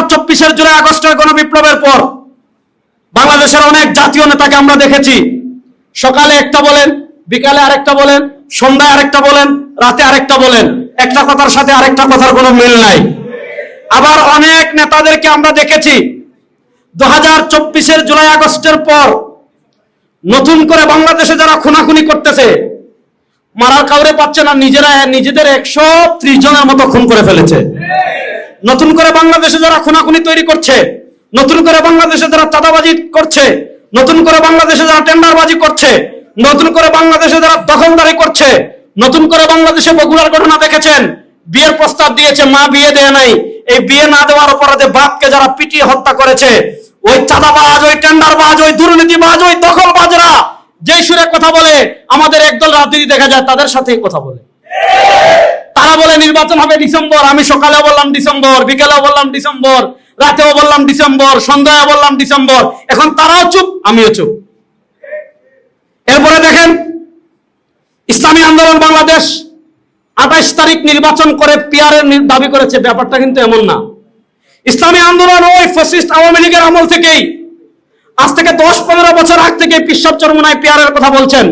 2024-এর জুলাই আগস্টের গণবিপ্লবের পর বাংলাদেশের অনেক জাতীয় নেতাকে আমরা দেখেছি, সকালে একটা বলেন, বিকালে আরেকটা বলেন, সন্ধ্যায় আরেকটা বলেন, রাতে আরেকটা বলেন, একটা কথার সাথে আরেকটা কথার কোনো মিল নাই। আবার অনেক নেতাদেরকে আমরা দেখেছি 2024-এর জুলাই আগস্টের পর নতুন করে বাংলাদেশে যারা খুনাখুনি করতেছে, মারার কাউরে পাচ্ছে না, নিজেদের 130 জনের মতো খুন করে ফেলেছে। নতুন করে বাংলাদেশে যারা খুনাখুনি তৈরি করছে, নতুন করে বাংলাদেশে যারা চাঁদাবাজি করছে, নতুন করে বাংলাদেশে যারা টেন্ডারবাজি করছে, নতুন করে বাংলাদেশে যারা দখলদারি করছে, নতুন করে বাংলাদেশে বগুড়ার ঘটনা দেখেছেন, বিয়ের প্রস্তাব দিয়েছে, মা বিয়ে দেয় নাই, এই বিয়ে না দেওয়ার অপরাধে বাপকে যারা পিটিয়ে হত্যা করেছে, ওই চাঁদাবাজ, ওই টেন্ডারবাজ, ওই দুর্নীতিবাজ, ওই দখলবাজরা যেই সুরে কথা বলে, আমাদের একদল রাজনীতি দেখা যায় তাদের সাথেই কথা বলে। তারা বলে নির্বাচন হবে ডিসেম্বর, আমি সকালেও বললাম ডিসেম্বর, বিকেলেও বললাম ডিসেম্বর, রাতেও বললাম ডিসেম্বর, সন্ধ্যায় বললাম ডিসেম্বর। এখন তারাও চুপ, আমিও চুপ। এরপরে দেখেন, ইসলামী আন্দোলন বাংলাদেশ 28 তারিখ নির্বাচন করে পিআরের দাবি করেছে। ব্যাপারটা কিন্তু এমন না। ইসলামী আন্দোলন ওই ফ্যাসিস্ট আওয়ামী লীগের আমল থেকেই, আজ থেকে 10-15 বছর আগ থেকে পিশাব চরমনায় পিআরের কথা বলছেন,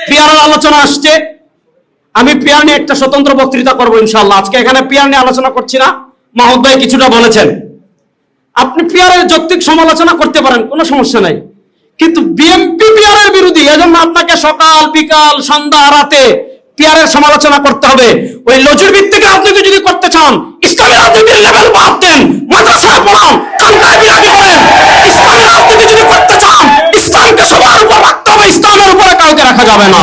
পিআরের আলোচনা আসছে। আমি পিআর নিয়ে একটা স্বতন্ত্র বক্তৃতা করবো ইনশাআল্লাহ। আজকে এখানে পিআর নিয়ে আলোচনা করছি না, মাহমুদ ভাই কিছুটা বলেছেন। আপনি পিআরের যৌক্তিক সমালোচনা করতে পারেন, কোনো সমস্যা নাই, কিন্তু বিএনপি পিআরের বিরোধী, এজন্য আপনাকে সকাল বিকাল সন্ধ্যা রাতে পিআরের সমালোচনা করতে হবে। ওই লজির ভিত্তিক রাজনীতি যদি করতে চান, ইসলামী রাজনীতির লেভেল বাদ দেন, মাদ্রাসায় পড়ান, কানকায় বিরাগী করেন। ইসলামী রাজনীতি যদি করতে চান, ইসলামকে সবার উপর রাখতে হবে, ইসলামের উপরে কাউকে রাখা যাবে না।